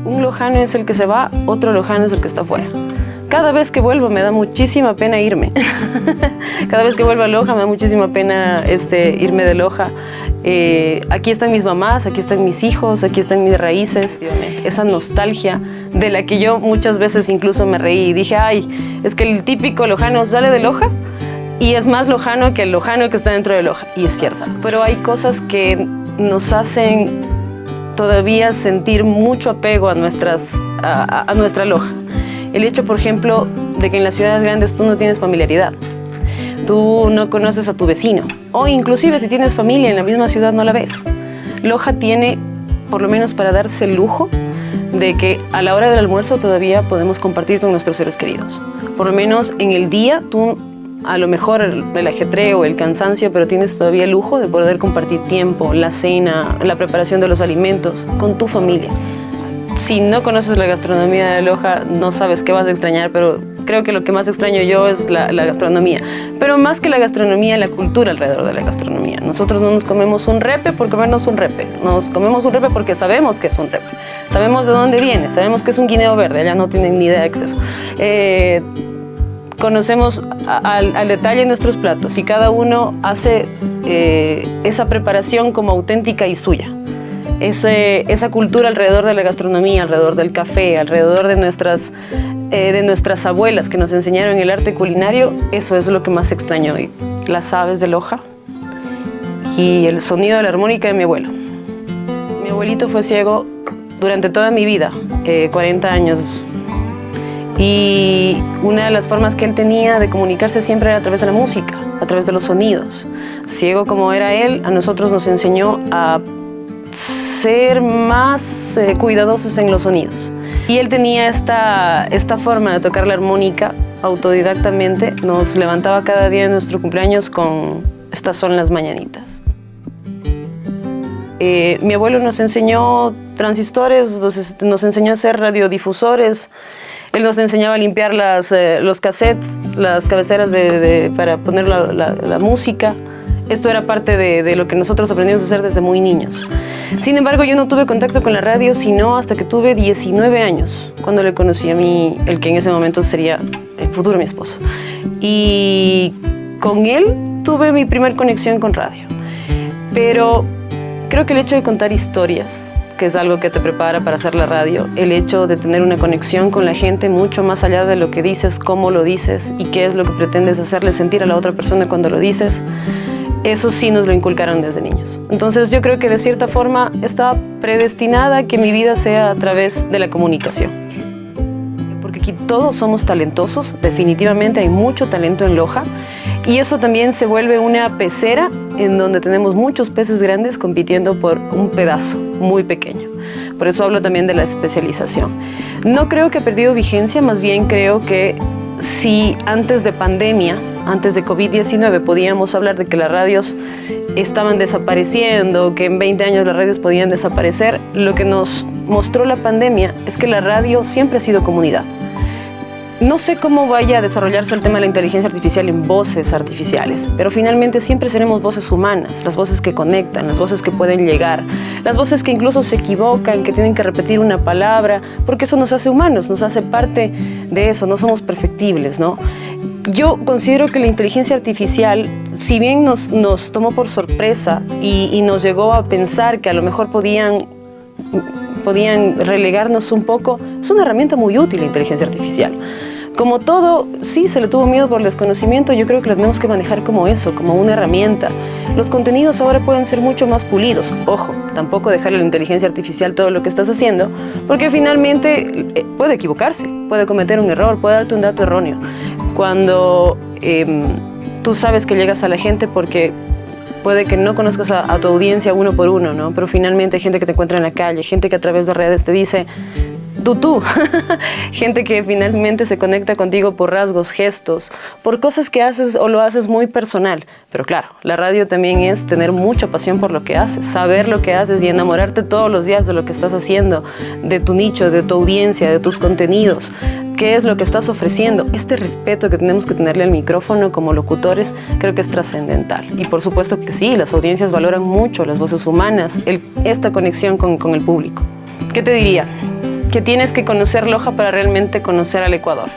un lojano es el que se va, otro lojano es el que está afuera. Cada vez que vuelvo me da muchísima pena irme. Cada vez que vuelvo a Loja me da muchísima pena irme de Loja. Aquí están mis mamás, aquí están mis hijos, aquí están mis raíces. Esa nostalgia de la que yo muchas veces incluso me reí y dije, ay, es que el típico lojano sale de Loja y es más lojano que el lojano que está dentro de Loja. Y es cierto. Pero hay cosas que nos hacen todavía sentir mucho apego a nuestra Loja. El hecho, por ejemplo, de que en las ciudades grandes tú no tienes familiaridad. Tú no conoces a tu vecino. O inclusive si tienes familia en la misma ciudad no la ves. Loja tiene, por lo menos para darse el lujo, de que a la hora del almuerzo todavía podemos compartir con nuestros seres queridos. Por lo menos en el día tú, a lo mejor el ajetreo, el cansancio, pero tienes todavía el lujo de poder compartir tiempo, la cena, la preparación de los alimentos con tu familia. Si no conoces la gastronomía de Loja, no sabes qué vas a extrañar, pero creo que lo que más extraño yo es la gastronomía. Pero más que la gastronomía, la cultura alrededor de la gastronomía. Nosotros no nos comemos un repe por comernos un repe. Nos comemos un repe porque sabemos que es un repe. Sabemos de dónde viene, sabemos que es un guineo verde, allá no tienen ni idea de exceso. Conocemos al detalle nuestros platos y cada uno hace esa preparación como auténtica y suya. Esa cultura alrededor de la gastronomía, alrededor del café, alrededor de nuestras abuelas que nos enseñaron el arte culinario, eso es lo que más extraño hoy. Las aves de Loja y el sonido de la armónica de mi abuelo. Mi abuelito fue ciego durante toda mi vida, 40 años. Y una de las formas que él tenía de comunicarse siempre era a través de la música, a través de los sonidos. Ciego como era él, a nosotros nos enseñó a ser más cuidadosos en los sonidos. Y él tenía esta forma de tocar la armónica autodidactamente. Nos levantaba cada día en nuestro cumpleaños con Estas son las mañanitas. Mi abuelo nos enseñó transistores, nos enseñó a hacer radiodifusores. Él nos enseñaba a limpiar los cassettes, las cabeceras para poner la música. Esto era parte de lo que nosotros aprendimos a hacer desde muy niños. Sin embargo, yo no tuve contacto con la radio sino hasta que tuve 19 años, cuando le conocí a el que en ese momento sería el futuro mi esposo. Y con él tuve mi primer conexión con radio. Pero creo que el hecho de contar historias, que es algo que te prepara para hacer la radio, el hecho de tener una conexión con la gente mucho más allá de lo que dices, cómo lo dices y qué es lo que pretendes hacerle sentir a la otra persona cuando lo dices, eso sí nos lo inculcaron desde niños. Entonces yo creo que de cierta forma estaba predestinada a que mi vida sea a través de la comunicación. Porque aquí todos somos talentosos, definitivamente hay mucho talento en Loja, y eso también se vuelve una pecera en donde tenemos muchos peces grandes compitiendo por un pedazo muy pequeño. Por eso hablo también de la especialización. No creo que ha perdido vigencia, más bien creo que si antes de pandemia, antes de COVID-19, podíamos hablar de que las radios estaban desapareciendo, que en 20 años las radios podían desaparecer, lo que nos mostró la pandemia es que la radio siempre ha sido comunidad. No sé cómo vaya a desarrollarse el tema de la inteligencia artificial en voces artificiales, pero finalmente siempre seremos voces humanas, las voces que conectan, las voces que pueden llegar, las voces que incluso se equivocan, que tienen que repetir una palabra, porque eso nos hace humanos, nos hace parte de eso, no somos perfectibles, ¿no? Yo considero que la inteligencia artificial, si bien nos tomó por sorpresa y nos llegó a pensar que a lo mejor podían relegarnos un poco, es una herramienta muy útil la inteligencia artificial. Como todo, sí, se le tuvo miedo por el desconocimiento, yo creo que lo tenemos que manejar como eso, como una herramienta. Los contenidos ahora pueden ser mucho más pulidos. Ojo, tampoco dejarle a la inteligencia artificial todo lo que estás haciendo, porque finalmente puede equivocarse, puede cometer un error, puede darte un dato erróneo. Cuando tú sabes que llegas a la gente porque puede que no conozcas a tu audiencia uno por uno, ¿no? Pero finalmente hay gente que te encuentra en la calle, gente que a través de redes te dice tú. Gente que finalmente se conecta contigo por rasgos, gestos, por cosas que haces o lo haces muy personal. Pero claro, la radio también es tener mucha pasión por lo que haces, saber lo que haces y enamorarte todos los días de lo que estás haciendo, de tu nicho, de tu audiencia, de tus contenidos. ¿Qué es lo que estás ofreciendo? Este respeto que tenemos que tenerle al micrófono como locutores creo que es trascendental. Y por supuesto que sí, las audiencias valoran mucho las voces humanas, esta conexión con el público. ¿Qué te diría? que tienes que conocer Loja para realmente conocer al Ecuador.